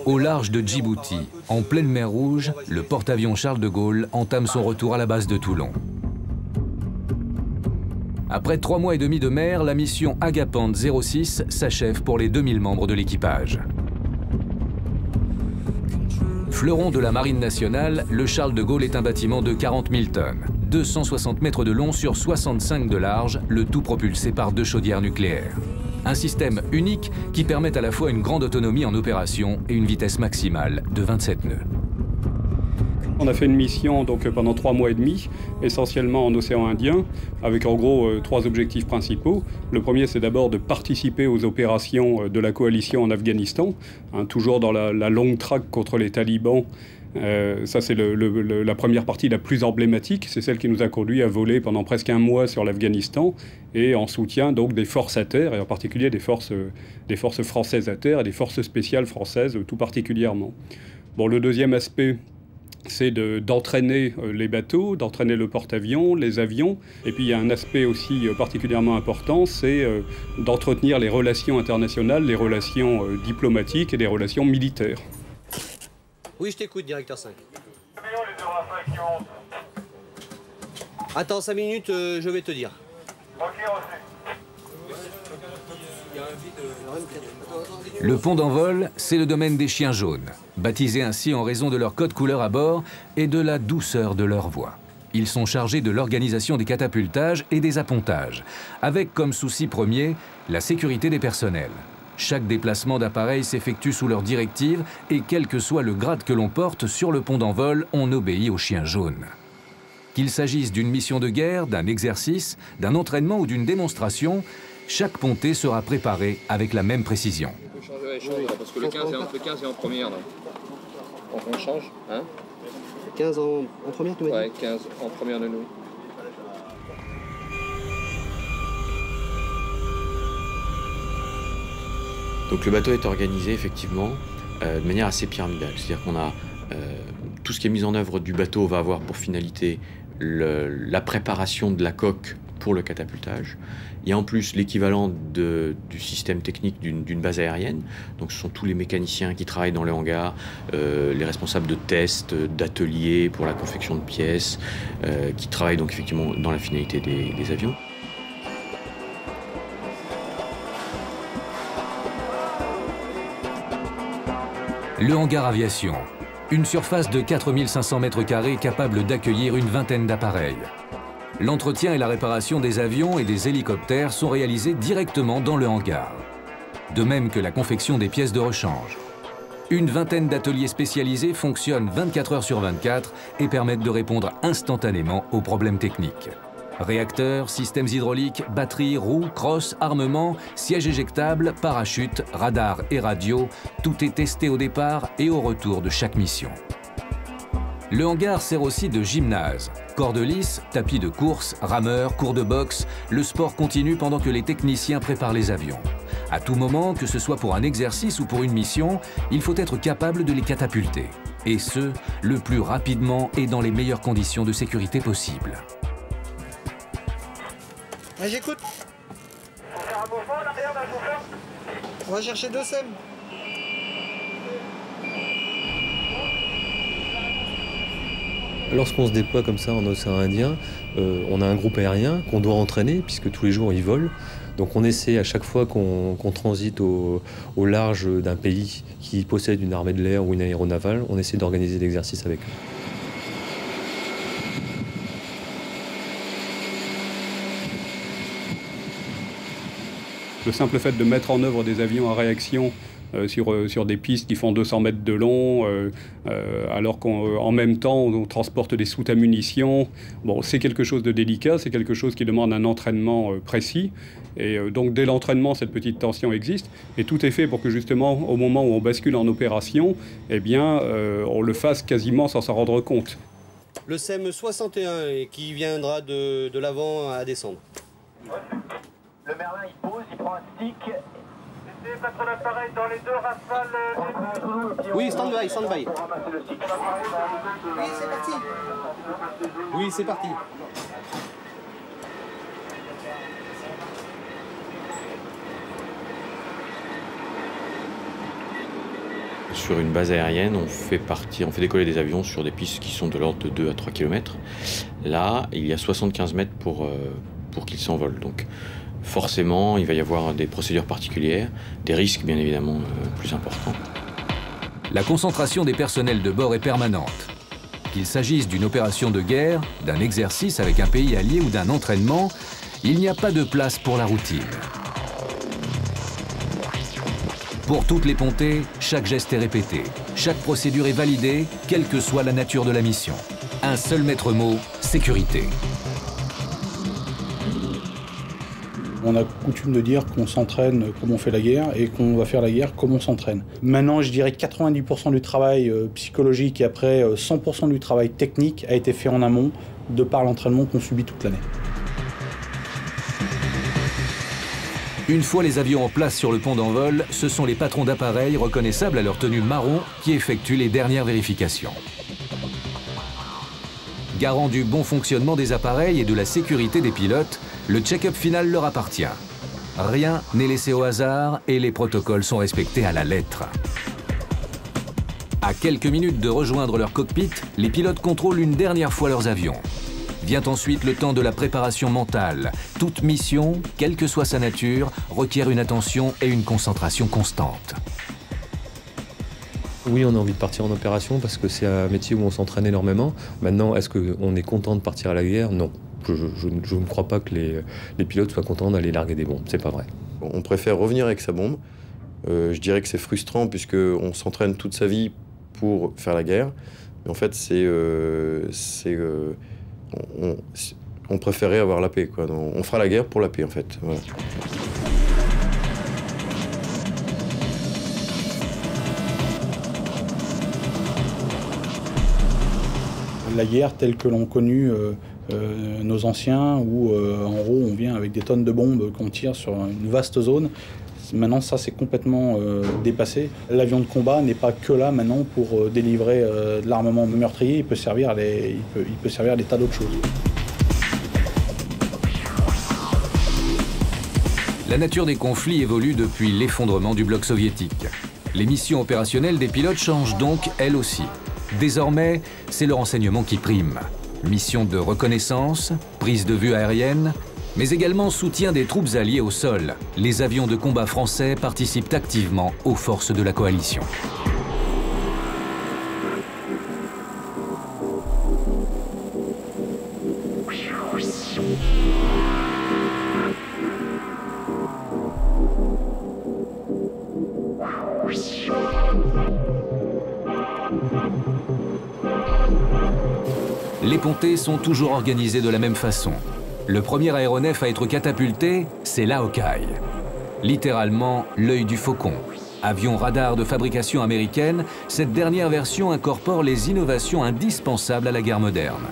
Au large de Djibouti, en pleine mer Rouge, le porte-avions Charles de Gaulle entame son retour à la base de Toulon. Après 3 mois et demi de mer, la mission Agapante 06 s'achève pour les 2000 membres de l'équipage. Fleuron de la Marine nationale, le Charles de Gaulle est un bâtiment de 40 000 tonnes, 260 mètres de long sur 65 de large, le tout propulsé par 2 chaudières nucléaires. Un système unique qui permet à la fois une grande autonomie en opération et une vitesse maximale de 27 nœuds. On a fait une mission donc, pendant 3 mois et demi, essentiellement en océan Indien, avec en gros 3 objectifs principaux. Le premier, c'est d'abord de participer aux opérations de la coalition en Afghanistan, hein, toujours dans la longue traque contre les talibans. Ça, c'est la première partie la plus emblématique. C'est celle qui nous a conduit à voler pendant presque 1 mois sur l'Afghanistan et en soutien donc des forces à terre, et en particulier des forces françaises à terre et des forces spéciales françaises tout particulièrement. Bon, le deuxième aspect, c'est d'entraîner les bateaux, d'entraîner le porte-avions, les avions. Et puis il y a un aspect aussi particulièrement important, c'est d'entretenir les relations internationales, les relations diplomatiques et les relations militaires. Oui, je t'écoute, directeur 5. Attends 5 minutes, je vais te dire. Le pont d'envol, c'est le domaine des chiens jaunes, baptisés ainsi en raison de leur code couleur à bord et de la douceur de leur voix. Ils sont chargés de l'organisation des catapultages et des appontages, avec comme souci premier la sécurité des personnels. Chaque déplacement d'appareil s'effectue sous leur directive et quel que soit le grade que l'on porte sur le pont d'envol, on obéit aux chiens jaunes. Qu'il s'agisse d'une mission de guerre, d'un exercice, d'un entraînement ou d'une démonstration, chaque pontée sera préparée avec la même précision. Changer, parce que le 15 est en première. Là. On change, hein? 15 en première, tu m'as dit? Ouais, 15 en première de nous. Donc le bateau est organisé effectivement de manière assez pyramidale. C'est-à-dire qu'on a tout ce qui est mis en œuvre du bateau va avoir pour finalité la préparation de la coque pour le catapultage. Il y a en plus l'équivalent du système technique d'une base aérienne. Donc ce sont tous les mécaniciens qui travaillent dans le hangar, les responsables de tests, d'ateliers pour la confection de pièces, qui travaillent donc effectivement dans la finalité des avions. Le hangar aviation, une surface de 4500 m² capable d'accueillir une vingtaine d'appareils. L'entretien et la réparation des avions et des hélicoptères sont réalisés directement dans le hangar. De même que la confection des pièces de rechange. Une vingtaine d'ateliers spécialisés fonctionnent 24 heures sur 24 et permettent de répondre instantanément aux problèmes techniques. Réacteurs, systèmes hydrauliques, batteries, roues, crosses, armements, sièges éjectables, parachutes, radars et radios, tout est testé au départ et au retour de chaque mission. Le hangar sert aussi de gymnase. Cordes lisses, tapis de course, rameurs, cours de boxe, le sport continue pendant que les techniciens préparent les avions. À tout moment, que ce soit pour un exercice ou pour une mission, il faut être capable de les catapulter. Et ce, le plus rapidement et dans les meilleures conditions de sécurité possibles. Ah, j'écoute. On va chercher 2 SEM. Lorsqu'on se déploie comme ça en océan Indien, on a un groupe aérien qu'on doit entraîner puisque tous les jours ils volent. Donc on essaie à chaque fois qu'on transite au large d'un pays qui possède une armée de l'air ou une aéronavale, on essaie d'organiser l'exercice avec eux. Le simple fait de mettre en œuvre des avions à réaction sur des pistes qui font 200 mètres de long, alors qu'en même temps on transporte des soutes à munitions. Bon, c'est quelque chose de délicat, c'est quelque chose qui demande un entraînement précis. Et donc dès l'entraînement, cette petite tension existe. Et tout est fait pour que justement, au moment où on bascule en opération, eh bien, on le fasse quasiment sans s'en rendre compte. Le SEM 61 et qui viendra de l'avant à descendre. Le Merlin, il pose, il prend un stick. Essayez de mettre l'appareil dans les 2 rafales. Oui, stand-by, stand-by. Oui, c'est parti. Oui, c'est parti. Sur une base aérienne, on fait décoller des avions sur des pistes qui sont de l'ordre de 2 à 3 km. Là, il y a 75 mètres pour qu'ils s'envolent. Donc forcément, il va y avoir des procédures particulières, des risques bien évidemment plus importants. La concentration des personnels de bord est permanente. Qu'il s'agisse d'une opération de guerre, d'un exercice avec un pays allié ou d'un entraînement, il n'y a pas de place pour la routine. Pour toutes les pontées, chaque geste est répété. Chaque procédure est validée, quelle que soit la nature de la mission. Un seul maître mot, sécurité. On a coutume de dire qu'on s'entraîne comme on fait la guerre et qu'on va faire la guerre comme on s'entraîne. Maintenant, je dirais que 90% du travail psychologique et après 100% du travail technique a été fait en amont de par l'entraînement qu'on subit toute l'année. Une fois les avions en place sur le pont d'envol, ce sont les patrons d'appareils reconnaissables à leur tenue marron qui effectuent les dernières vérifications. Garant du bon fonctionnement des appareils et de la sécurité des pilotes, le check-up final leur appartient. Rien n'est laissé au hasard et les protocoles sont respectés à la lettre. À quelques minutes de rejoindre leur cockpit, les pilotes contrôlent une dernière fois leurs avions. Vient ensuite le temps de la préparation mentale. Toute mission, quelle que soit sa nature, requiert une attention et une concentration constante. Oui, on a envie de partir en opération parce que c'est un métier où on s'entraîne énormément. Maintenant, est-ce qu'on est content de partir à la guerre? Non. Je ne crois pas que les pilotes soient contents d'aller larguer des bombes. C'est pas vrai. On préfère revenir avec sa bombe. Je dirais que c'est frustrant puisqu'on s'entraîne toute sa vie pour faire la guerre. Mais en fait, on préférait avoir la paix, quoi. On fera la guerre pour la paix, en fait. Voilà. La guerre telle que l'ont connue nos anciens, où en gros on vient avec des tonnes de bombes qu'on tire sur une vaste zone. Maintenant, ça, c'est complètement dépassé. L'avion de combat n'est pas que là maintenant pour délivrer de l'armement meurtrier. Il peut servir à des tas d'autres choses. La nature des conflits évolue depuis l'effondrement du bloc soviétique. Les missions opérationnelles des pilotes changent donc, elles aussi. Désormais, c'est le renseignement qui prime. Mission de reconnaissance, prise de vue aérienne, mais également soutien des troupes alliées au sol. Les avions de combat français participent activement aux forces de la coalition. Les pontées sont toujours organisées de la même façon. Le premier aéronef à être catapulté, c'est l'Hawkeye. Littéralement, l'œil du faucon. Avion radar de fabrication américaine, cette dernière version incorpore les innovations indispensables à la guerre moderne.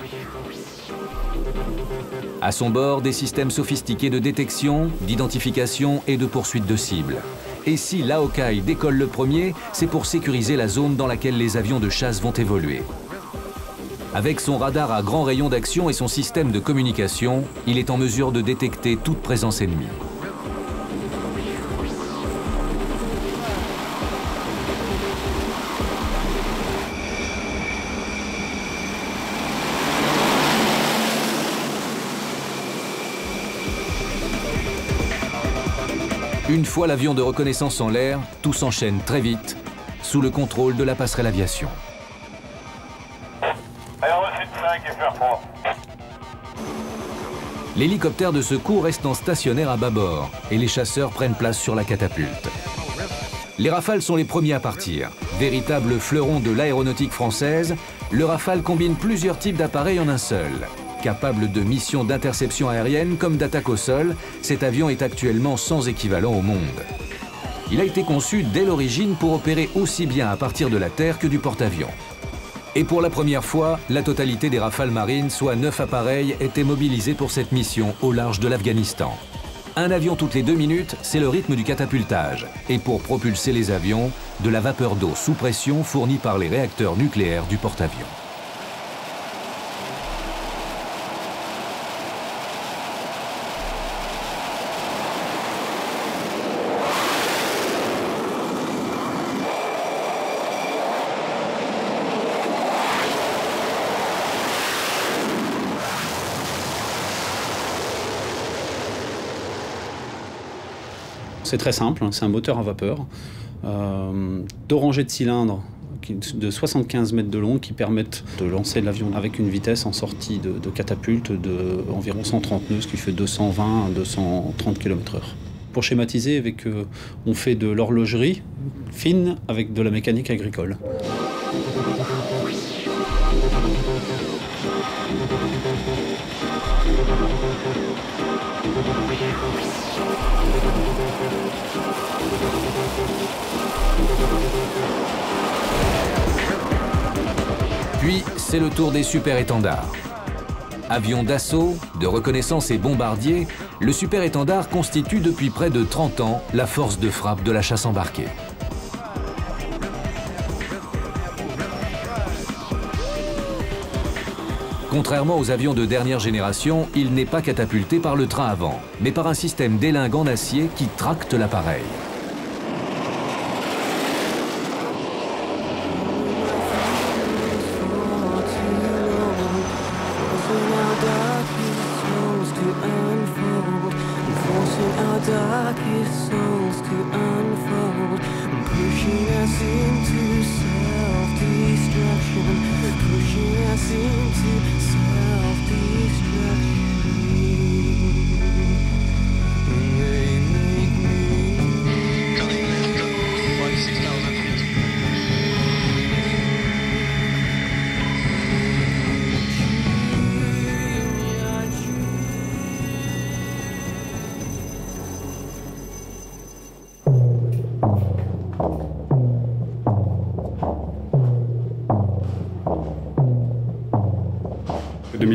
À son bord, des systèmes sophistiqués de détection, d'identification et de poursuite de cibles. Et si l'Hawkeye décolle le premier, c'est pour sécuriser la zone dans laquelle les avions de chasse vont évoluer. Avec son radar à grand rayon d'action et son système de communication, il est en mesure de détecter toute présence ennemie. Une fois l'avion de reconnaissance en l'air, tout s'enchaîne très vite, sous le contrôle de la passerelle aviation. L'hélicoptère de secours restant stationnaire à bâbord et les chasseurs prennent place sur la catapulte. Les Rafales sont les premiers à partir. Véritable fleuron de l'aéronautique française, le Rafale combine plusieurs types d'appareils en un seul. Capable de missions d'interception aérienne comme d'attaque au sol, cet avion est actuellement sans équivalent au monde. Il a été conçu dès l'origine pour opérer aussi bien à partir de la terre que du porte-avions. Et pour la première fois, la totalité des Rafales marines, soit 9 appareils, étaient mobilisés pour cette mission au large de l'Afghanistan. Un avion toutes les 2 minutes, c'est le rythme du catapultage. Et pour propulser les avions, de la vapeur d'eau sous pression fournie par les réacteurs nucléaires du porte-avions. C'est très simple, c'est un moteur à vapeur, 2 rangées de cylindres de 75 mètres de long qui permettent de lancer l'avion avec une vitesse en sortie de catapulte d'environ 130 nœuds, ce qui fait 220 à 230 km/h. Pour schématiser, on fait de l'horlogerie fine avec de la mécanique agricole. Puis, c'est le tour des super-étendards. Avion d'assaut, de reconnaissance et bombardier, le super-étendard constitue depuis près de 30 ans la force de frappe de la chasse embarquée. Contrairement aux avions de dernière génération, il n'est pas catapulté par le train avant, mais par un système d'élingue en acier qui tracte l'appareil.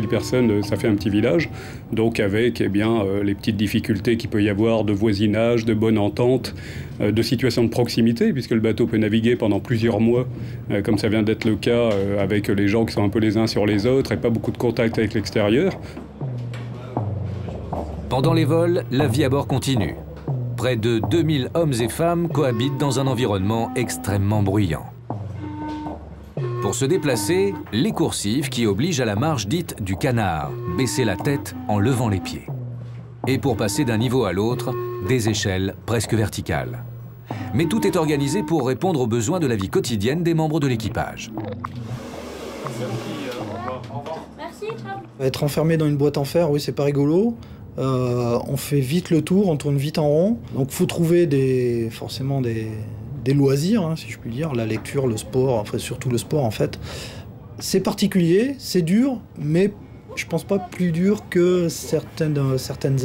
Personnes, ça fait un petit village, donc avec les petites difficultés qu'il peut y avoir de voisinage, de bonne entente, de situation de proximité, puisque le bateau peut naviguer pendant plusieurs mois, comme ça vient d'être le cas avec les gens qui sont un peu les uns sur les autres et pas beaucoup de contact avec l'extérieur. Pendant les vols, la vie à bord continue. Près de 2000 hommes et femmes cohabitent dans un environnement extrêmement bruyant. Pour se déplacer, les coursives qui obligent à la marche dite du canard, baisser la tête en levant les pieds. Et pour passer d'un niveau à l'autre, des échelles presque verticales. Mais tout est organisé pour répondre aux besoins de la vie quotidienne des membres de l'équipage. Être enfermé dans une boîte en fer, oui, c'est pas rigolo. On fait vite le tour, on tourne vite en rond. Donc faut trouver forcément des loisirs, hein, si je puis dire, la lecture, le sport, enfin surtout le sport en fait. C'est particulier, c'est dur, mais je pense pas plus dur que certaines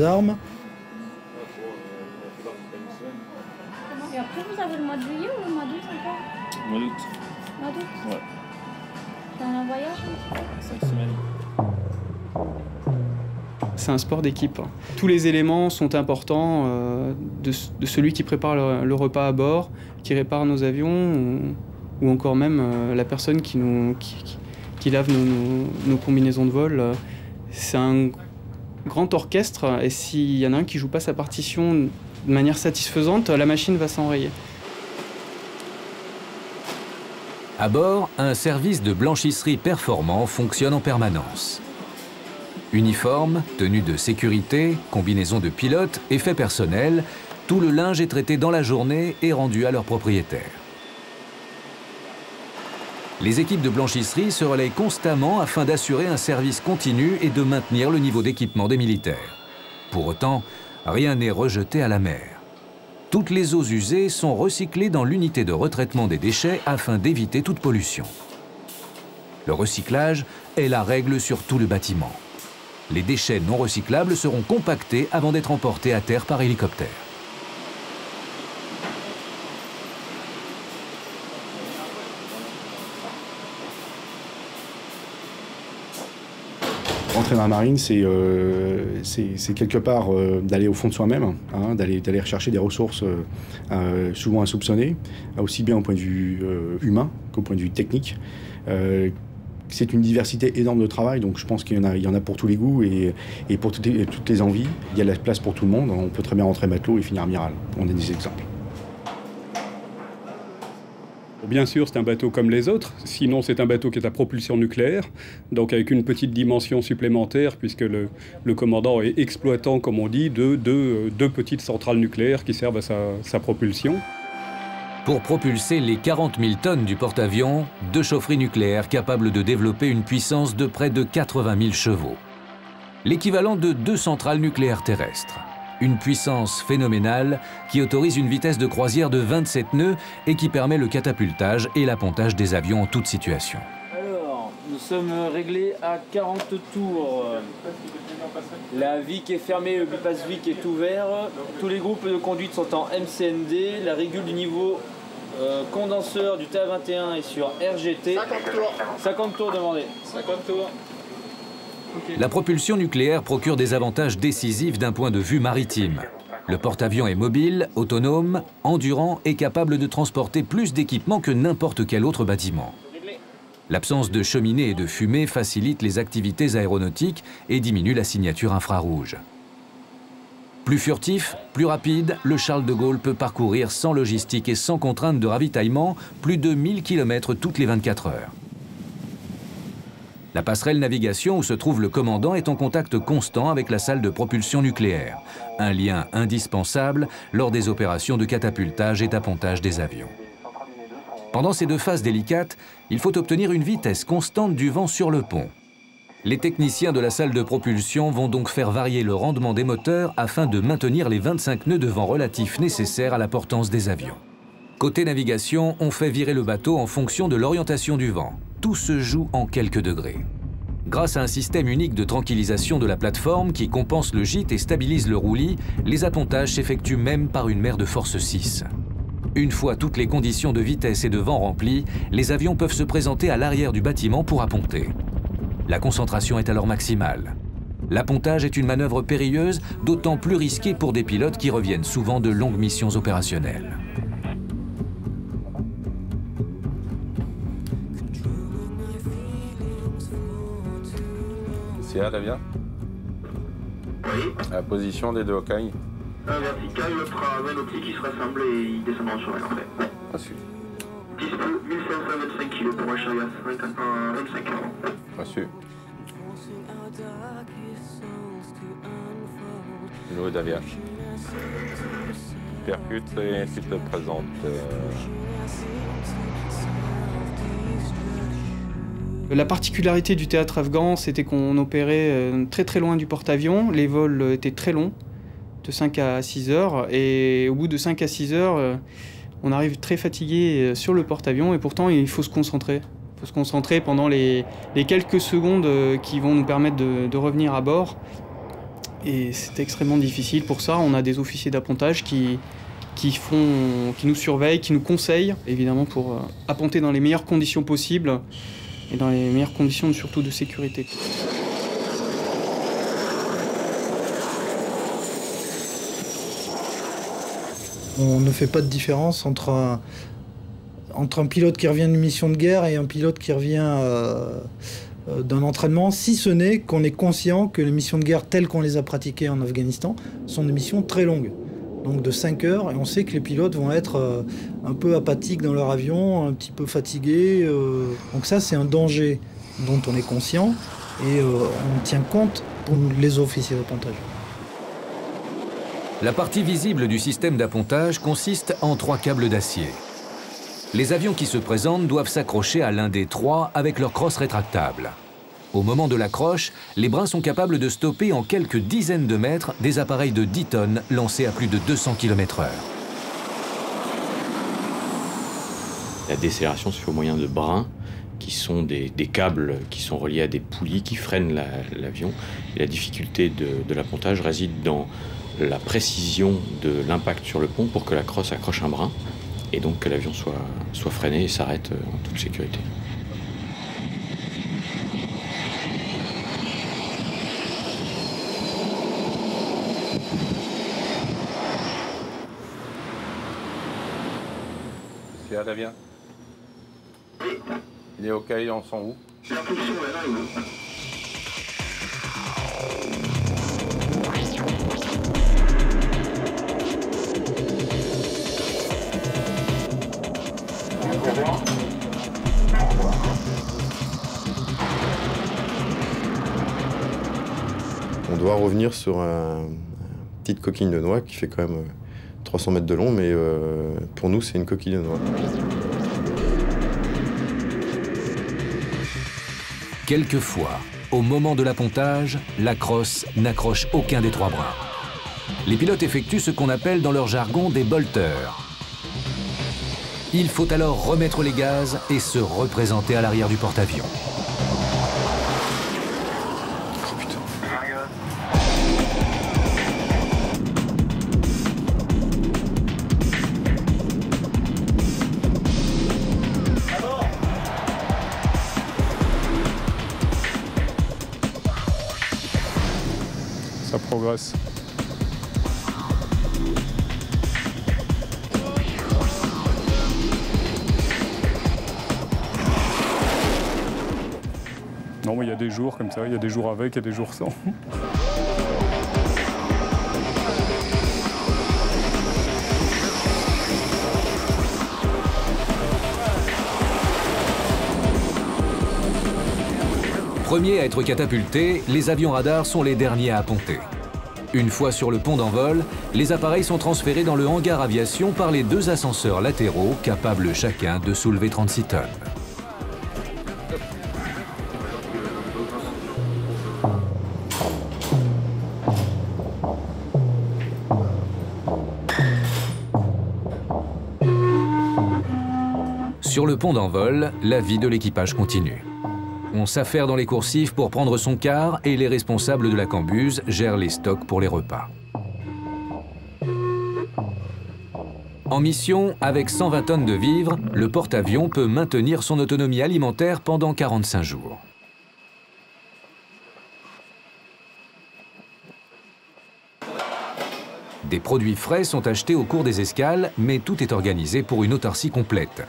armes. Et après vous avez le mois de juillet ou le mois d'août encore? Mois d'août. Mois d'août? Ouais. C'est un voyage? 5 semaines. C'est un sport d'équipe. Tous les éléments sont importants, de celui qui prépare le repas à bord, qui répare nos avions, ou encore même la personne qui lave nos combinaisons de vol. C'est un grand orchestre, et s'il y en a un qui joue pas sa partition de manière satisfaisante, la machine va s'enrayer. À bord, un service de blanchisserie performant fonctionne en permanence. Uniforme, tenue de sécurité, combinaison de pilote, effets personnels, tout le linge est traité dans la journée et rendu à leur propriétaire. Les équipes de blanchisserie se relayent constamment afin d'assurer un service continu et de maintenir le niveau d'équipement des militaires. Pour autant, rien n'est rejeté à la mer. Toutes les eaux usées sont recyclées dans l'unité de retraitement des déchets afin d'éviter toute pollution. Le recyclage est la règle sur tout le bâtiment. Les déchets non recyclables seront compactés avant d'être emportés à terre par hélicoptère. Rentrer dans la marine, c'est quelque part d'aller au fond de soi-même, hein, d'aller rechercher des ressources souvent insoupçonnées, aussi bien au point de vue humain qu'au point de vue technique. C'est une diversité énorme de travail, donc je pense qu'il y en a pour tous les goûts et pour toutes les envies. Il y a la place pour tout le monde. On peut très bien rentrer matelot et finir amiral. On a des exemples. Bien sûr, c'est un bateau comme les autres, sinon c'est un bateau qui est à propulsion nucléaire, donc avec une petite dimension supplémentaire, puisque le commandant est exploitant, comme on dit, de deux petites centrales nucléaires qui servent à sa propulsion. Pour propulser les 40 000 tonnes du porte-avions, 2 chaufferies nucléaires capables de développer une puissance de près de 80 000 chevaux. L'équivalent de 2 centrales nucléaires terrestres. Une puissance phénoménale qui autorise une vitesse de croisière de 27 nœuds et qui permet le catapultage et l'appontage des avions en toute situation. Alors, nous sommes réglés à 40 tours. La vic est fermée, le bypass vic est ouvert. Tous les groupes de conduite sont en MCND. La régule du niveau condenseur du TA21 est sur RGT. 50 tours. 50 tours demandés. 50 tours. Okay. La propulsion nucléaire procure des avantages décisifs d'un point de vue maritime. Le porte-avions est mobile, autonome, endurant et capable de transporter plus d'équipements que n'importe quel autre bâtiment. L'absence de cheminée et de fumée facilite les activités aéronautiques et diminue la signature infrarouge. Plus furtif, plus rapide, le Charles de Gaulle peut parcourir sans logistique et sans contrainte de ravitaillement plus de 1000 km toutes les 24 heures. La passerelle navigation où se trouve le commandant est en contact constant avec la salle de propulsion nucléaire, un lien indispensable lors des opérations de catapultage et d'appontage des avions. Pendant ces 2 phases délicates, il faut obtenir une vitesse constante du vent sur le pont. Les techniciens de la salle de propulsion vont donc faire varier le rendement des moteurs afin de maintenir les 25 nœuds de vent relatifs nécessaires à la portance des avions. Côté navigation, on fait virer le bateau en fonction de l'orientation du vent. Tout se joue en quelques degrés. Grâce à un système unique de tranquillisation de la plateforme qui compense le gîte et stabilise le roulis, les appontages s'effectuent même par une mer de force 6. Une fois toutes les conditions de vitesse et de vent remplies, les avions peuvent se présenter à l'arrière du bâtiment pour apponter. La concentration est alors maximale. L'appontage est une manœuvre périlleuse, d'autant plus risquée pour des pilotes qui reviennent souvent de longues missions opérationnelles. C'est Damien. Oui. La position des 2 Hawkeye. Un vertical, l'autre à main nautique qui se rassemble et ils descendront sur elle en fait. Reçu. Dispo 1525 kg pour un chariot 25 euros. Reçu. Hello Damien. Percute et tu te présentes. La particularité du théâtre afghan, c'était qu'on opérait très très loin du porte-avions. Les vols étaient très longs, de 5 à 6 heures. Et au bout de 5 à 6 heures, on arrive très fatigué sur le porte-avions. Et pourtant, il faut se concentrer. Il faut se concentrer pendant les quelques secondes qui vont nous permettre de revenir à bord. Et c'est extrêmement difficile. Pour ça, on a des officiers d'appontage qui nous surveillent, qui nous conseillent, évidemment, pour apponter dans les meilleures conditions possibles. Et dans les meilleures conditions, surtout de sécurité. On ne fait pas de différence entre un pilote qui revient d'une mission de guerre et un pilote qui revient d'un entraînement, si ce n'est qu'on est conscient que les missions de guerre telles qu'on les a pratiquées en Afghanistan sont des missions très longues. Donc de 5 heures, et on sait que les pilotes vont être un peu apathiques dans leur avion, un petit peu fatigués. Donc ça, c'est un danger dont on est conscient et on tient compte pour les officiers d'appontage. La partie visible du système d'appontage consiste en 3 câbles d'acier. Les avions qui se présentent doivent s'accrocher à l'un des 3 avec leur crosse rétractable. Au moment de l'accroche, les brins sont capables de stopper en quelques dizaines de mètres des appareils de 10 tonnes lancés à plus de 200 km/h. La décélération se fait au moyen de brins qui sont des câbles qui sont reliés à des poulies qui freinent l'avion. Et la difficulté de l'appontage réside dans la précision de l'impact sur le pont pour que la crosse accroche un brin et donc que l'avion soit freiné et s'arrête en toute sécurité. C'est Damien. Les Hawkeye en sont où? La position est là, oui. va revenir sur une petite coquille de noix qui fait quand même 300 mètres de long, mais pour nous, c'est une coquille de noix. Quelquefois, au moment de l'appontage, la crosse n'accroche aucun des 3 brins. Les pilotes effectuent ce qu'on appelle dans leur jargon des bolteurs. Il faut alors remettre les gaz et se représenter à l'arrière du porte-avions. Ça progresse. Non, mais il y a des jours comme ça, il y a des jours avec, il y a des jours sans. Premiers à être catapultés, les avions radars sont les derniers à apponter. Une fois sur le pont d'envol, les appareils sont transférés dans le hangar aviation par les 2 ascenseurs latéraux capables chacun de soulever 36 tonnes. Sur le pont d'envol, la vie de l'équipage continue. On s'affaire dans les coursifs pour prendre son quart et les responsables de la cambuse gèrent les stocks pour les repas. En mission, avec 120 tonnes de vivres, le porte-avions peut maintenir son autonomie alimentaire pendant 45 jours. Des produits frais sont achetés au cours des escales, mais tout est organisé pour une autarcie complète.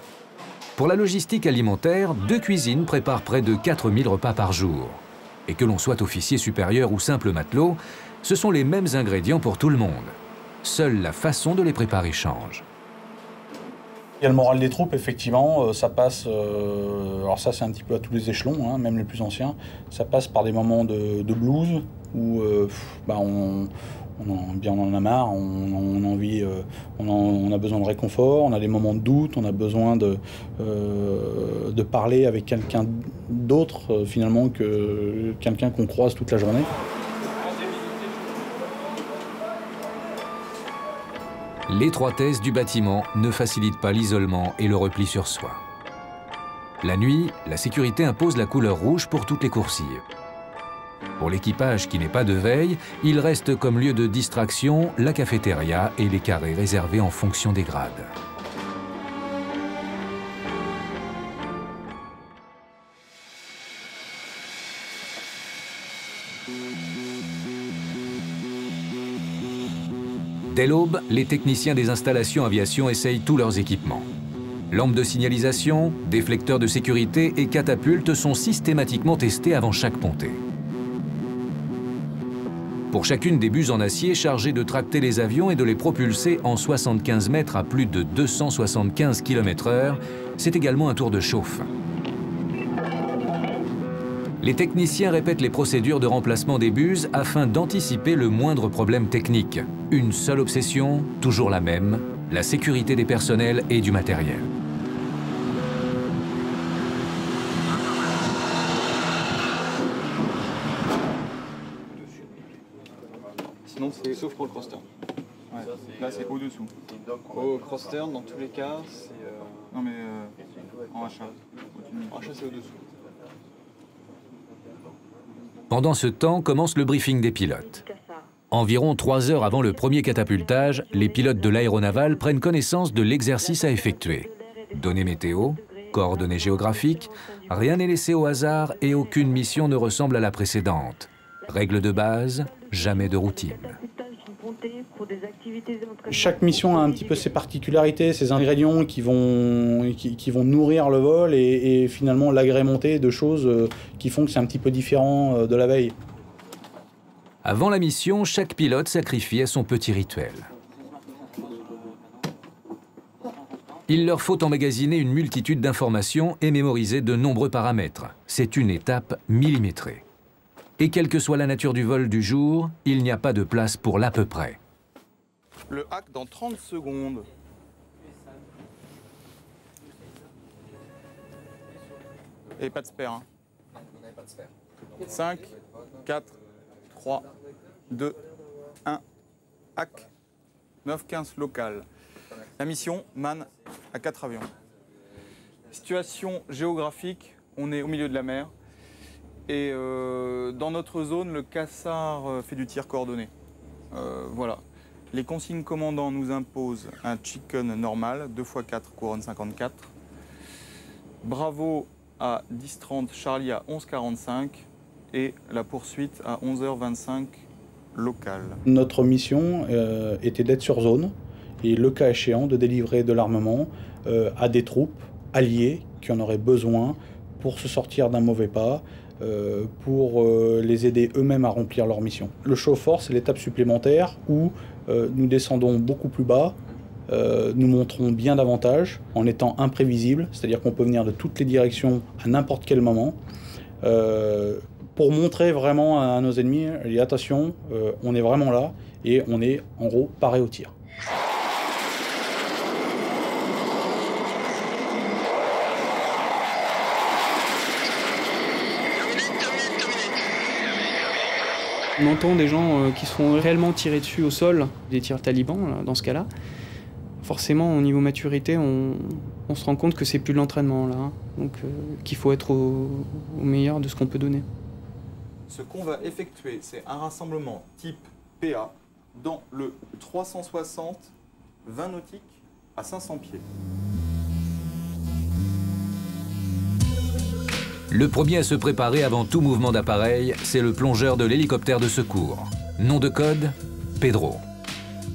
Pour la logistique alimentaire, 2 cuisines préparent près de 4000 repas par jour. Et que l'on soit officier supérieur ou simple matelot, ce sont les mêmes ingrédients pour tout le monde. Seule la façon de les préparer change. Il y a le moral des troupes, effectivement, ça passe, alors ça c'est un petit peu à tous les échelons, hein, même les plus anciens, ça passe par des moments de blues où on en a marre, on a besoin de réconfort, on a des moments de doute, on a besoin de parler avec quelqu'un d'autre finalement que quelqu'un qu'on croise toute la journée. L'étroitesse du bâtiment ne facilite pas l'isolement et le repli sur soi. La nuit, la sécurité impose la couleur rouge pour toutes les coursives. Pour l'équipage qui n'est pas de veille, il reste comme lieu de distraction la cafétéria et les carrés réservés en fonction des grades. Dès l'aube, les techniciens des installations aviation essayent tous leurs équipements. Lampes de signalisation, déflecteurs de sécurité et catapultes sont systématiquement testés avant chaque pontée. Pour chacune des buses en acier chargées de tracter les avions et de les propulser en 75 mètres à plus de 275 km/h, c'est également un tour de chauffe. Les techniciens répètent les procédures de remplacement des buses afin d'anticiper le moindre problème technique. Une seule obsession, toujours la même, la sécurité des personnels et du matériel. Sinon, c'est sauf pour le cross-turn. Ouais. Là, c'est au-dessous. Au cross-turn, dans tous les cas, c'est... Non, mais en achat. En achat, c'est au-dessous. Pendant ce temps, commence le briefing des pilotes. Environ 3 heures avant le premier catapultage, les pilotes de l'aéronaval prennent connaissance de l'exercice à effectuer. Données météo, coordonnées géographiques, rien n'est laissé au hasard et aucune mission ne ressemble à la précédente. Règle de base, jamais de routine. Chaque mission a un petit peu ses particularités, ses ingrédients qui vont nourrir le vol et finalement l'agrémenter de choses qui font que c'est un petit peu différent de la veille. Avant la mission, chaque pilote sacrifie à son petit rituel. Il leur faut emmagasiner une multitude d'informations et mémoriser de nombreux paramètres. C'est une étape millimétrée. Et quelle que soit la nature du vol du jour, il n'y a pas de place pour l'à peu près. Le hack dans 30 secondes. Et pas de spare. Hein. 5, 4, 3, 2, 1. Hack. 9-15 local. La mission, man à 4 avions. Situation géographique, on est au milieu de la mer. Et dans notre zone, le cassard fait du tir coordonné. Voilà. Les consignes commandants nous imposent un chicken normal, 2x4 couronne 54. Bravo à 10h30, Charlie à 11h45 et la poursuite à 11h25 locale. Notre mission était d'être sur zone et le cas échéant de délivrer de l'armement à des troupes alliées qui en auraient besoin pour se sortir d'un mauvais pas, pour les aider eux-mêmes à remplir leur mission. Le show of force, c'est l'étape supplémentaire où nous descendons beaucoup plus bas, nous montrons bien davantage en étant imprévisibles, c'est-à-dire qu'on peut venir de toutes les directions à n'importe quel moment, pour montrer vraiment à nos ennemis, attention, on est vraiment là et on est en gros paré au tir. On entend des gens qui se font réellement tirer dessus au sol, des tirs talibans là, dans ce cas-là. Forcément, au niveau maturité, on se rend compte que c'est plus de l'entraînement là, donc qu'il faut être au meilleur de ce qu'on peut donner. Ce qu'on va effectuer, c'est un rassemblement type PA dans le 360 20 nautiques à 500 pieds. Le premier à se préparer avant tout mouvement d'appareil, c'est le plongeur de l'hélicoptère de secours. Nom de code, Pedro.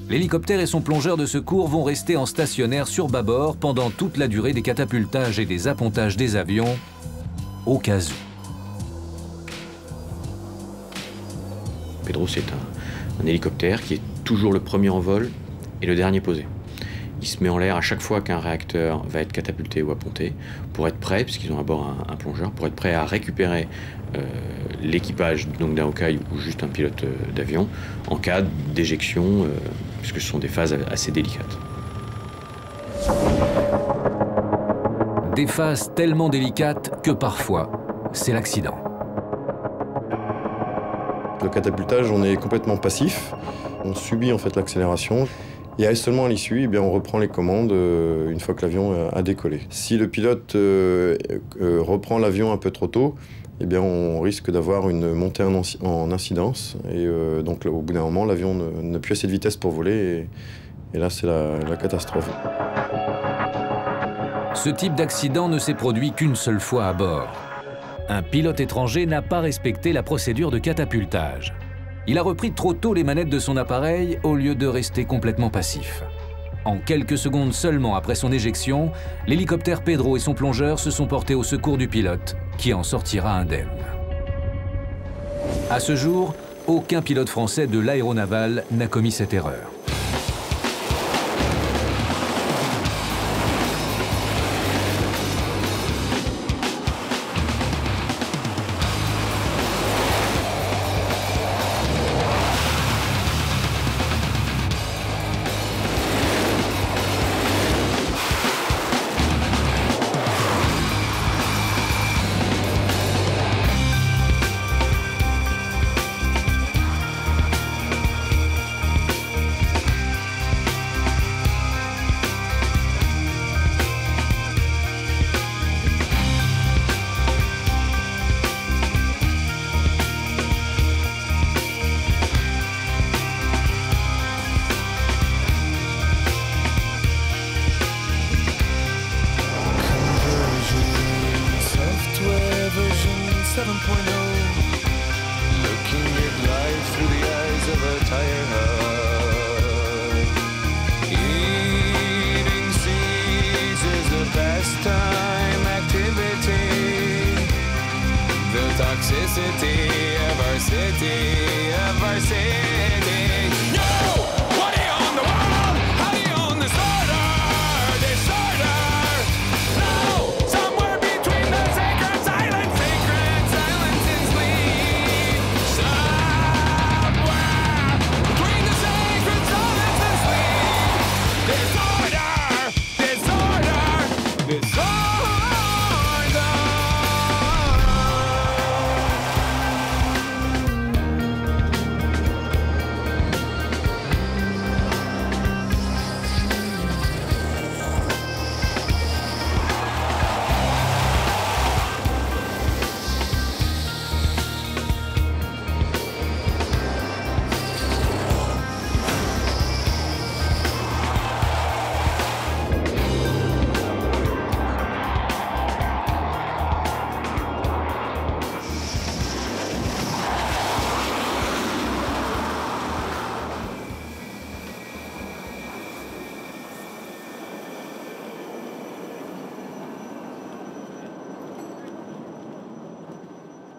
L'hélicoptère et son plongeur de secours vont rester en stationnaire sur bâbord pendant toute la durée des catapultages et des appontages des avions, au cas où. Pedro, c'est un hélicoptère qui est toujours le premier en vol et le dernier posé. Il se met en l'air à chaque fois qu'un réacteur va être catapulté ou apponté pour être prêt, puisqu'ils ont à bord un plongeur, pour être prêt à récupérer l'équipage d'un Hawkeye ou juste un pilote d'avion en cas d'éjection, puisque ce sont des phases assez délicates. Des phases tellement délicates que parfois, c'est l'accident. Le catapultage, on est complètement passif. On subit en fait l'accélération. Et seulement à l'issue, eh bien, on reprend les commandes une fois que l'avion a décollé. Si le pilote reprend l'avion un peu trop tôt, eh bien, on risque d'avoir une montée en incidence. Et donc, au bout d'un moment, l'avion n'a plus assez de vitesse pour voler. Et là, c'est la catastrophe. Ce type d'accident ne s'est produit qu'une seule fois à bord. Un pilote étranger n'a pas respecté la procédure de catapultage. Il a repris trop tôt les manettes de son appareil au lieu de rester complètement passif. En quelques secondes seulement après son éjection, l'hélicoptère Pedro et son plongeur se sont portés au secours du pilote, qui en sortira indemne. À ce jour, aucun pilote français de l'aéronaval n'a commis cette erreur.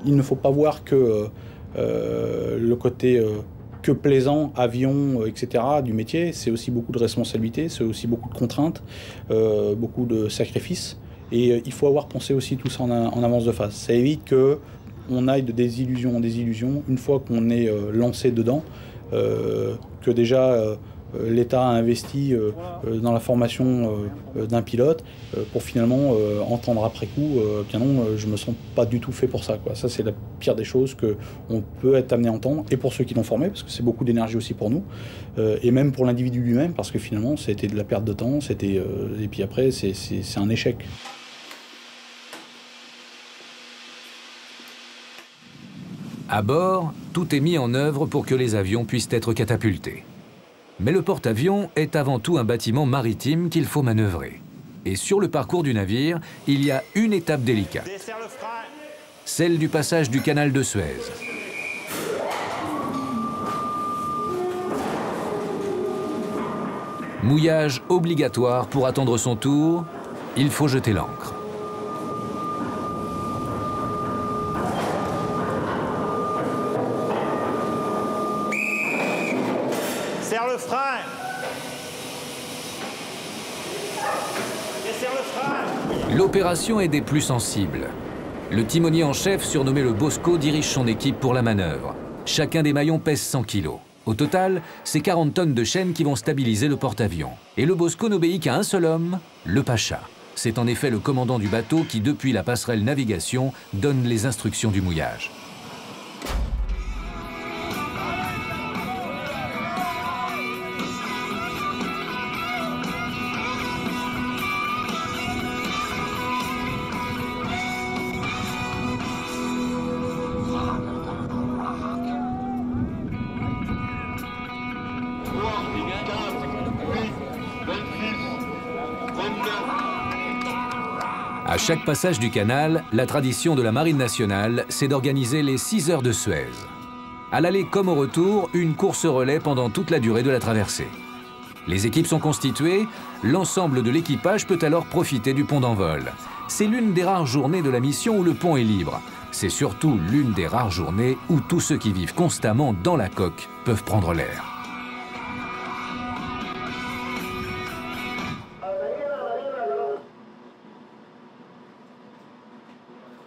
Il ne faut pas voir que le côté que plaisant, avion, etc. du métier, c'est aussi beaucoup de responsabilités, c'est aussi beaucoup de contraintes, beaucoup de sacrifices. Et il faut avoir pensé aussi tout ça en avance de phase. Ça évite qu'on aille de désillusion en désillusion une fois qu'on est lancé dedans, que déjà l'État a investi dans la formation d'un pilote pour finalement entendre après coup bien non, je me sens pas du tout fait pour ça, quoi. Ça, c'est la pire des choses qu'on peut être amené à entendre, et pour ceux qui l'ont formé, parce que c'est beaucoup d'énergie aussi pour nous, et même pour l'individu lui-même, parce que finalement c'était de la perte de temps, et puis après c'est un échec. À bord, tout est mis en œuvre pour que les avions puissent être catapultés. Mais le porte-avions est avant tout un bâtiment maritime qu'il faut manœuvrer. Et sur le parcours du navire, il y a une étape délicate. Celle du passage du canal de Suez. Mouillage obligatoire pour attendre son tour, il faut jeter l'ancre. Serre le frein. Desserre le frein. L'opération est des plus sensibles. Le timonier en chef, surnommé le Bosco, dirige son équipe pour la manœuvre. Chacun des maillons pèse 100 kg. Au total, c'est 40 tonnes de chaîne qui vont stabiliser le porte-avions. Et le Bosco n'obéit qu'à un seul homme, le Pacha. C'est en effet le commandant du bateau qui, depuis la passerelle navigation, donne les instructions du mouillage. À chaque passage du canal, la tradition de la Marine nationale, c'est d'organiser les 6 heures de Suez. À l'aller comme au retour, une course relais pendant toute la durée de la traversée. Les équipes sont constituées, l'ensemble de l'équipage peut alors profiter du pont d'envol. C'est l'une des rares journées de la mission où le pont est libre. C'est surtout l'une des rares journées où tous ceux qui vivent constamment dans la coque peuvent prendre l'air.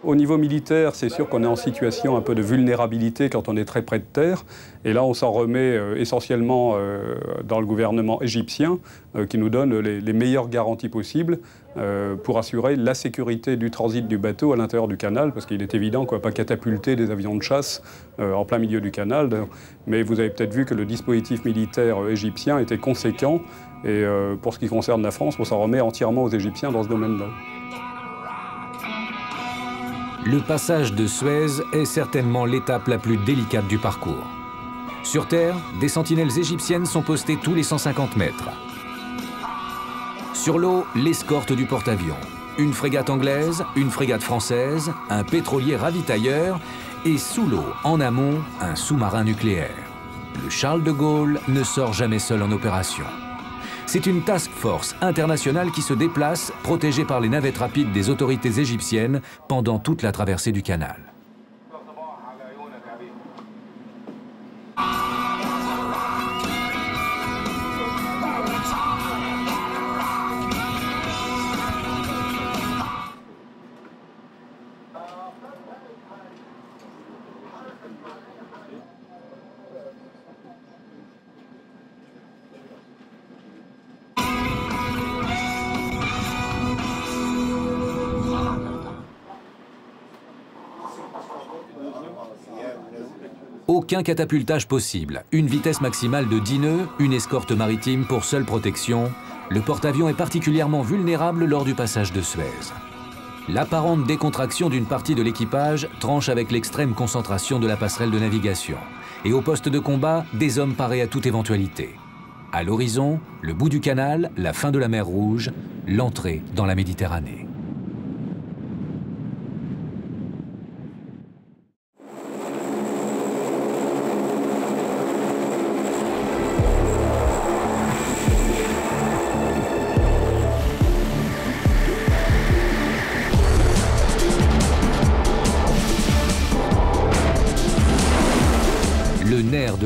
Au niveau militaire, c'est sûr qu'on est en situation un peu de vulnérabilité quand on est très près de terre. Et là, on s'en remet essentiellement dans le gouvernement égyptien, qui nous donne les meilleures garanties possibles pour assurer la sécurité du transit du bateau à l'intérieur du canal, parce qu'il est évident qu'on ne va pas catapulter des avions de chasse en plein milieu du canal. Mais vous avez peut-être vu que le dispositif militaire égyptien était conséquent. Et pour ce qui concerne la France, on s'en remet entièrement aux Égyptiens dans ce domaine-là. Le passage de Suez est certainement l'étape la plus délicate du parcours. Sur terre, des sentinelles égyptiennes sont postées tous les 150 mètres. Sur l'eau, l'escorte du porte-avions. Une frégate anglaise, une frégate française, un pétrolier ravitailleur et sous l'eau, en amont, un sous-marin nucléaire. Le Charles de Gaulle ne sort jamais seul en opération. C'est une task force internationale qui se déplace, protégée par les navettes rapides des autorités égyptiennes pendant toute la traversée du canal. Aucun catapultage possible, une vitesse maximale de 10 nœuds, une escorte maritime pour seule protection. Le porte-avions est particulièrement vulnérable lors du passage de Suez. L'apparente décontraction d'une partie de l'équipage tranche avec l'extrême concentration de la passerelle de navigation. Et au poste de combat, des hommes parés à toute éventualité. À l'horizon, le bout du canal, la fin de la mer Rouge, l'entrée dans la Méditerranée.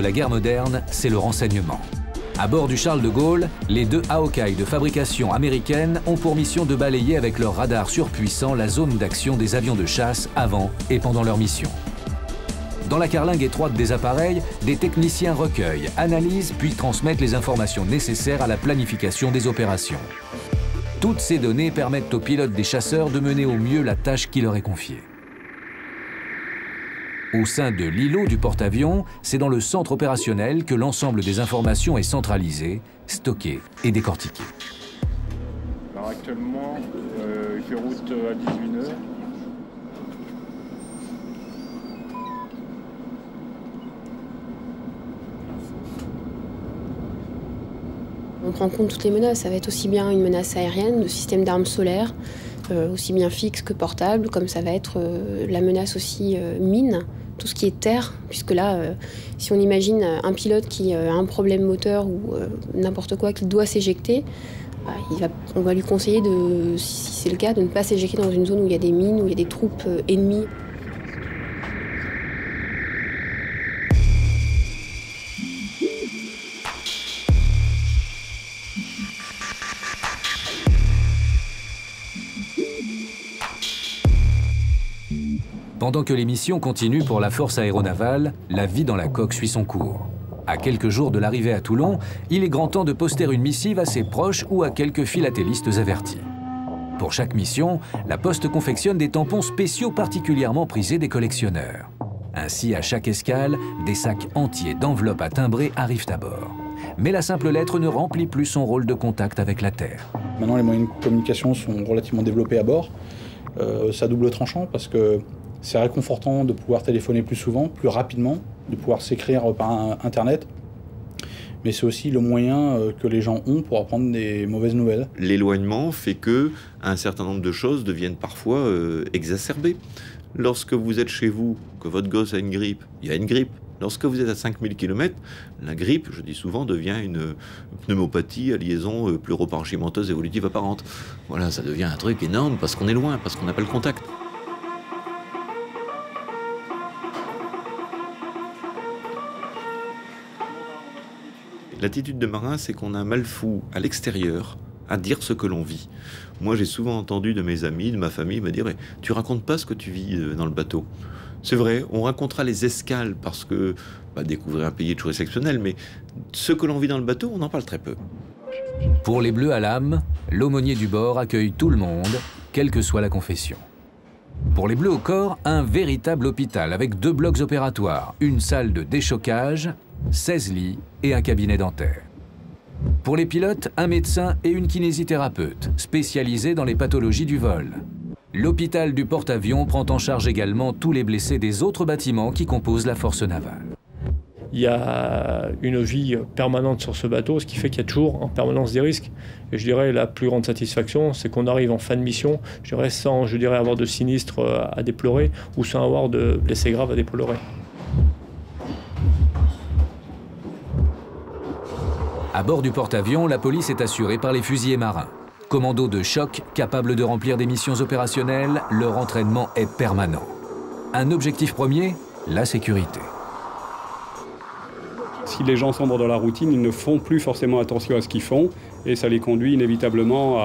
la guerre moderne, c'est le renseignement. À bord du Charles de Gaulle, les 2 Hawkeye de fabrication américaine ont pour mission de balayer avec leur radar surpuissant la zone d'action des avions de chasse avant et pendant leur mission. Dans la carlingue étroite des appareils, des techniciens recueillent, analysent puis transmettent les informations nécessaires à la planification des opérations. Toutes ces données permettent aux pilotes des chasseurs de mener au mieux la tâche qui leur est confiée. Au sein de l'îlot du porte-avions, c'est dans le centre opérationnel que l'ensemble des informations est centralisé, stocké et décortiqué. Alors actuellement, il fait route à 18h. On prend en compte toutes les menaces, ça va être aussi bien une menace aérienne, de système d'armes solaires, aussi bien fixe que portable, comme ça va être la menace aussi mine, tout ce qui est terre, puisque là, si on imagine un pilote qui a un problème moteur ou n'importe quoi, qu'il doit s'éjecter, on va lui conseiller, si c'est le cas, de ne pas s'éjecter dans une zone où il y a des mines, où il y a des troupes ennemies. Pendant que les missions continuent pour la force aéronavale, la vie dans la coque suit son cours. À quelques jours de l'arrivée à Toulon, il est grand temps de poster une missive à ses proches ou à quelques philatélistes avertis. Pour chaque mission, la Poste confectionne des tampons spéciaux particulièrement prisés des collectionneurs. Ainsi, à chaque escale, des sacs entiers d'enveloppes à timbrer arrivent à bord. Mais la simple lettre ne remplit plus son rôle de contact avec la Terre. Maintenant, les moyens de communication sont relativement développés à bord. C'est à double tranchant parce que c'est réconfortant de pouvoir téléphoner plus souvent, plus rapidement, de pouvoir s'écrire par Internet. Mais c'est aussi le moyen que les gens ont pour apprendre des mauvaises nouvelles. L'éloignement fait que un certain nombre de choses deviennent parfois exacerbées. Lorsque vous êtes chez vous, que votre gosse a une grippe, il y a une grippe. Lorsque vous êtes à 5000 km, la grippe, je dis souvent, devient une pneumopathie à liaison pleuroparenchymenteuse évolutive apparente. Voilà, ça devient un truc énorme parce qu'on est loin, parce qu'on n'a pas le contact. L'attitude de marin, c'est qu'on a un mal fou à l'extérieur à dire ce que l'on vit. Moi, j'ai souvent entendu de mes amis, de ma famille, me dire « Tu racontes pas ce que tu vis dans le bateau ». C'est vrai, on racontera les escales parce que découvrir un pays est toujours exceptionnel, mais ce que l'on vit dans le bateau, on en parle très peu. Pour les Bleus à l'âme, l'aumônier du bord accueille tout le monde, quelle que soit la confession. Pour les Bleus au corps, un véritable hôpital avec 2 blocs opératoires, une salle de déchocage, 16 lits et un cabinet dentaire. Pour les pilotes, un médecin et une kinésithérapeute, spécialisés dans les pathologies du vol. L'hôpital du porte-avions prend en charge également tous les blessés des autres bâtiments qui composent la force navale. Il y a une vie permanente sur ce bateau, ce qui fait qu'il y a toujours en permanence des risques. Et je dirais la plus grande satisfaction, c'est qu'on arrive en fin de mission, je dirais, sans avoir de sinistre à déplorer ou sans avoir de blessés graves à déplorer. À bord du porte-avions, la police est assurée par les fusiliers marins. Commandos de choc capables de remplir des missions opérationnelles, leur entraînement est permanent. Un objectif premier, la sécurité. Si les gens sombrent dans la routine, ils ne font plus forcément attention à ce qu'ils font et ça les conduit inévitablement,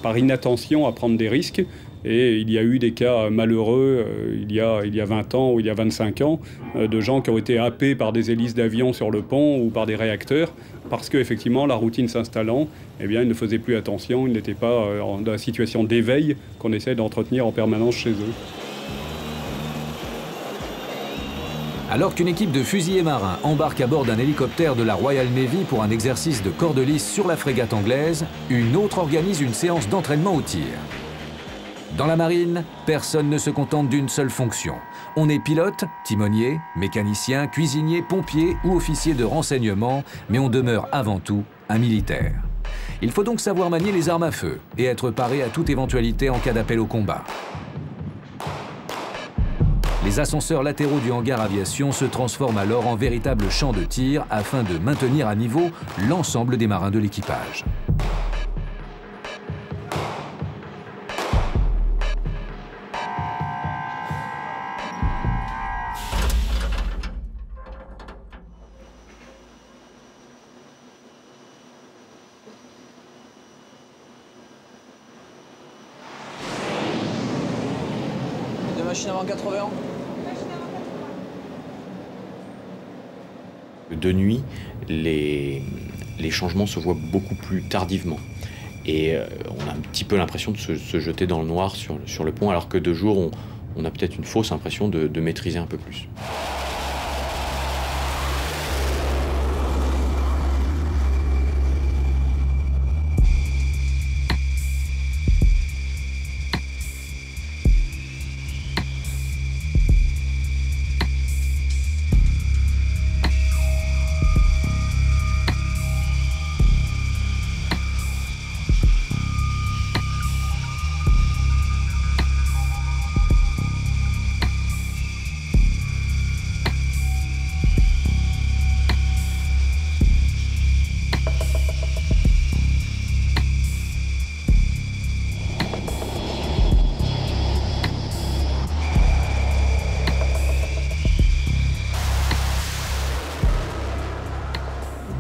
par inattention, à prendre des risques. Et il y a eu des cas malheureux il y a 20 ans ou il y a 25 ans de gens qui ont été happés par des hélices d'avions sur le pont ou par des réacteurs parce qu'effectivement, la routine s'installant, eh bien, ils ne faisaient plus attention, ils n'étaient pas dans la situation d'éveil qu'on essaie d'entretenir en permanence chez eux. Alors qu'une équipe de fusiliers marins embarque à bord d'un hélicoptère de la Royal Navy pour un exercice de corde lisse sur la frégate anglaise, une autre organise une séance d'entraînement au tir. Dans la marine, personne ne se contente d'une seule fonction. On est pilote, timonier, mécanicien, cuisinier, pompier ou officier de renseignement, mais on demeure avant tout un militaire. Il faut donc savoir manier les armes à feu et être paré à toute éventualité en cas d'appel au combat. Les ascenseurs latéraux du hangar aviation se transforment alors en véritable champ de tir afin de maintenir à niveau l'ensemble des marins de l'équipage. machine avant 80. De nuit, les changements se voient beaucoup plus tardivement. Et on a un petit peu l'impression de se jeter dans le noir sur le pont, alors que de jour, on a peut-être une fausse impression de maîtriser un peu plus.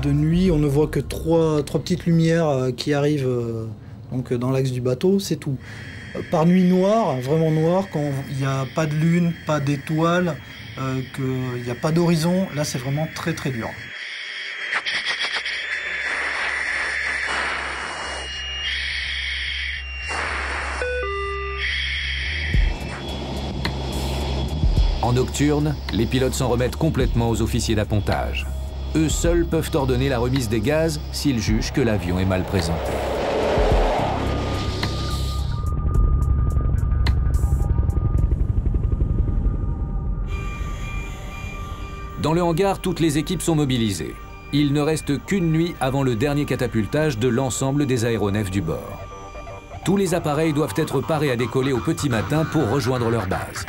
De nuit, on ne voit que trois petites lumières qui arrivent donc dans l'axe du bateau, c'est tout. Par nuit noire, vraiment noire, quand il n'y a pas de lune, pas d'étoiles, qu'il n'y a pas d'horizon, là c'est vraiment très très dur. En nocturne, les pilotes s'en remettent complètement aux officiers d'appontage. Eux seuls peuvent ordonner la remise des gaz s'ils jugent que l'avion est mal présenté. Dans le hangar, toutes les équipes sont mobilisées. Il ne reste qu'une nuit avant le dernier catapultage de l'ensemble des aéronefs du bord. Tous les appareils doivent être parés à décoller au petit matin pour rejoindre leur base.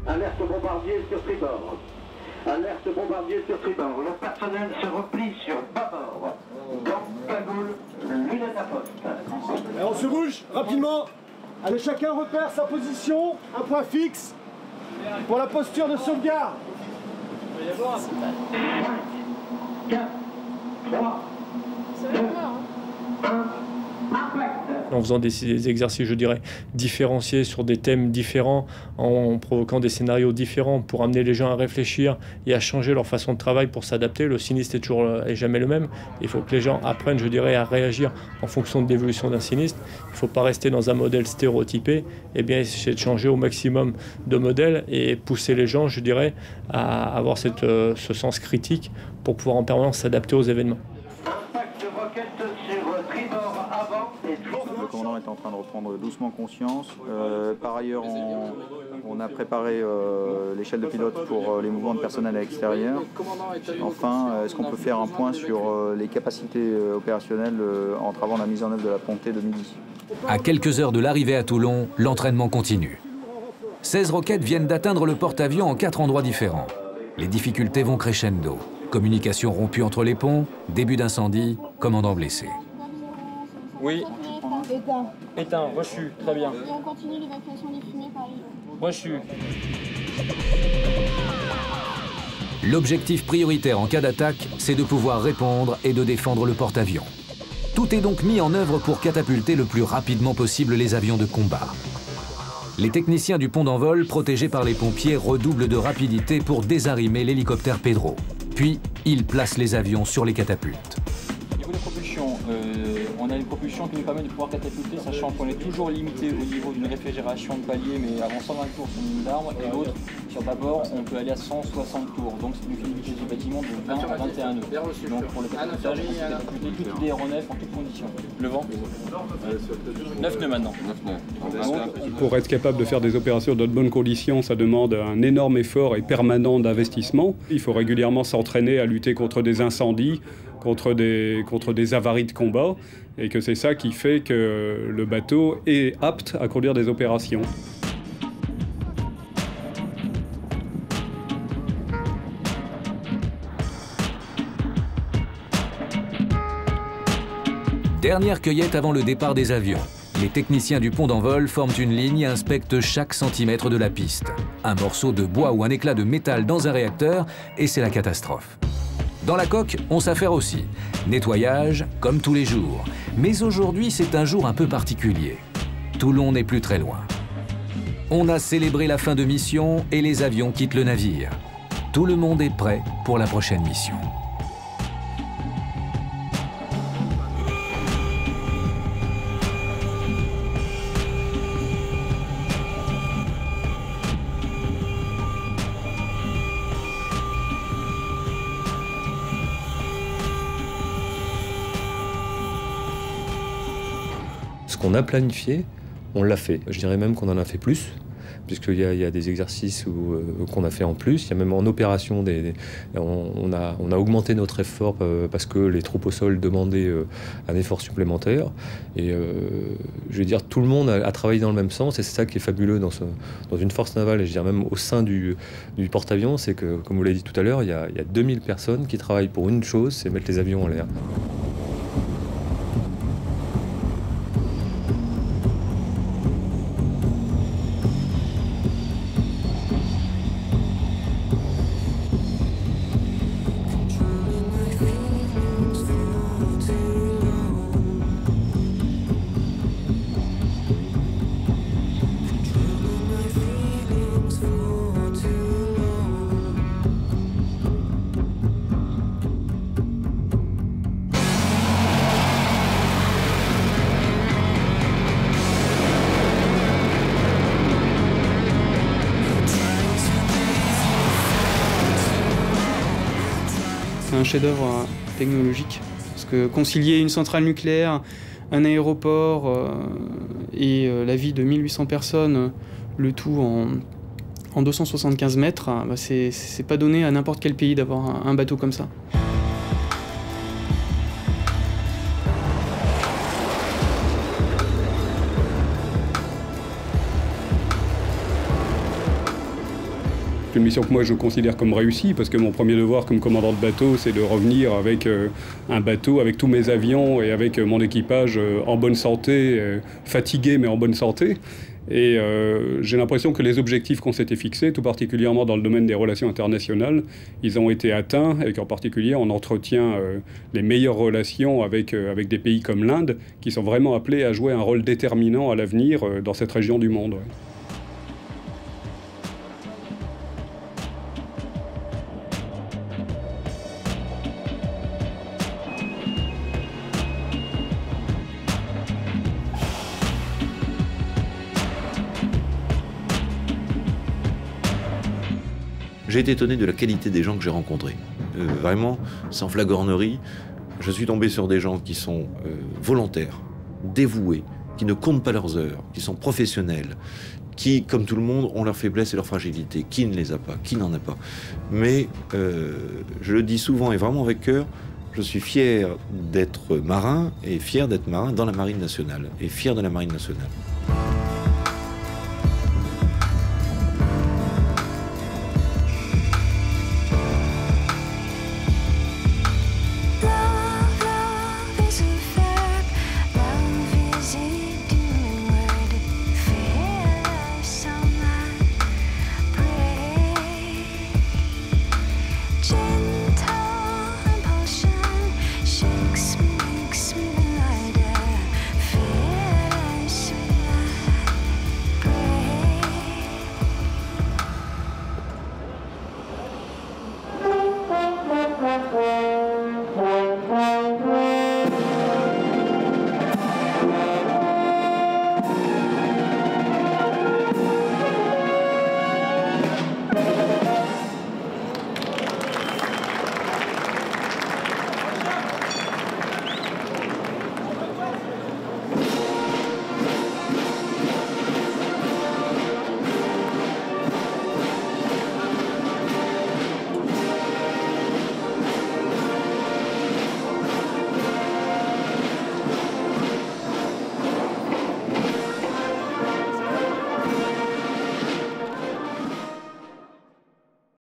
Alerte bombardier sur tribord. Alerte bombardier sur tribord. Le personnel se replie sur bâbord. Gants, cagoule, lunettes à poste. Et on se bouge rapidement. Allez, chacun repère sa position, un point fixe pour la posture de sauvegarde. 5, 4, 3, 2, 1. En faisant des exercices, je dirais, différenciés sur des thèmes différents, en provoquant des scénarios différents pour amener les gens à réfléchir et à changer leur façon de travail pour s'adapter. Le sinistre est jamais le même. Il faut que les gens apprennent, je dirais, à réagir en fonction de l'évolution d'un sinistre. Il ne faut pas rester dans un modèle stéréotypé. Et bien, essayer de changer au maximum de modèles et pousser les gens, je dirais, à avoir ce sens critique pour pouvoir en permanence s'adapter aux événements. Le commandant est en train de reprendre doucement conscience. Par ailleurs, on a préparé l'échelle de pilote pour les mouvements de personnel à l'extérieur. Enfin, est-ce qu'on peut faire un point sur les capacités opérationnelles entravant la mise en œuvre de la pontée de midi? À quelques heures de l'arrivée à Toulon, l'entraînement continue. 16 roquettes viennent d'atteindre le porte-avions en 4 endroits différents. Les difficultés vont crescendo. Communication rompue entre les ponts, début d'incendie, commandant blessé. Oui. Éteint. Éteint, reçu, très bien. Et on continue l'évacuation des fumées par les Reçu. L'objectif prioritaire en cas d'attaque, c'est de pouvoir répondre et de défendre le porte-avions. Tout est donc mis en œuvre pour catapulter le plus rapidement possible les avions de combat. Les techniciens du pont d'envol, protégés par les pompiers, redoublent de rapidité pour désarrimer l'hélicoptère Pedro. Puis, ils placent les avions sur les catapultes. Niveau de propulsion, On a une propulsion qui nous permet de pouvoir catapulter, sachant qu'on est toujours limité au niveau d'une réfrigération de palier, mais avant 120 tours sur une ligne d'arbre, et l'autre, sur bâbord, on peut aller à 160 tours. Donc c'est une fluidité du bâtiment de 20 à 21 nœuds. Donc pour le catapultage, on peut catapulter toutes les aéronefs en toutes conditions. Le vent 9 nœuds maintenant. 9 nœuds. Pour être capable de faire des opérations dans de bonnes conditions, ça demande un énorme effort et permanent d'investissement. Il faut régulièrement s'entraîner à lutter contre des incendies, contre des avaries de combat, et que c'est ça qui fait que le bateau est apte à conduire des opérations. Dernière cueillette avant le départ des avions. Les techniciens du pont d'envol forment une ligne et inspectent chaque centimètre de la piste. Un morceau de bois ou un éclat de métal dans un réacteur et c'est la catastrophe. Dans la coque, on s'affaire aussi. Nettoyage, comme tous les jours. Mais aujourd'hui, c'est un jour un peu particulier. Toulon n'est plus très loin. On a célébré la fin de mission et les avions quittent le navire. Tout le monde est prêt pour la prochaine mission. Ce qu'on a planifié, on l'a fait. Je dirais même qu'on en a fait plus, puisqu'il y a des exercices qu'on a fait en plus. Il y a même en opération, on a augmenté notre effort parce que les troupes au sol demandaient un effort supplémentaire. Et je veux dire, tout le monde a travaillé dans le même sens, et c'est ça qui est fabuleux dans une force navale, et je dirais même au sein du porte-avions, c'est que, comme vous l'avez dit tout à l'heure, il y a 2000 personnes qui travaillent pour une chose, c'est mettre les avions en l'air. C'est un chef-d'œuvre technologique, parce que concilier une centrale nucléaire, un aéroport et la vie de 1800 personnes, le tout en 275 mètres, bah c'est pas donné à n'importe quel pays d'avoir un bateau comme ça. C'est une mission que moi je considère comme réussie, parce que mon premier devoir comme commandant de bateau, c'est de revenir avec un bateau, avec tous mes avions et avec mon équipage en bonne santé, fatigué mais en bonne santé. Et j'ai l'impression que les objectifs qu'on s'était fixés, tout particulièrement dans le domaine des relations internationales, ils ont été atteints, et qu'en particulier on entretient les meilleures relations avec des pays comme l'Inde, qui sont vraiment appelés à jouer un rôle déterminant à l'avenir dans cette région du monde. Ouais. J'ai été étonné de la qualité des gens que j'ai rencontrés. Vraiment, sans flagornerie, je suis tombé sur des gens qui sont volontaires, dévoués, qui ne comptent pas leurs heures, qui sont professionnels, qui, comme tout le monde, ont leurs faiblesses et leurs fragilités. Qui ne les a pas? Qui n'en a pas? Mais, je le dis souvent et vraiment avec cœur, je suis fier d'être marin et fier d'être marin dans la Marine nationale et fier de la Marine nationale.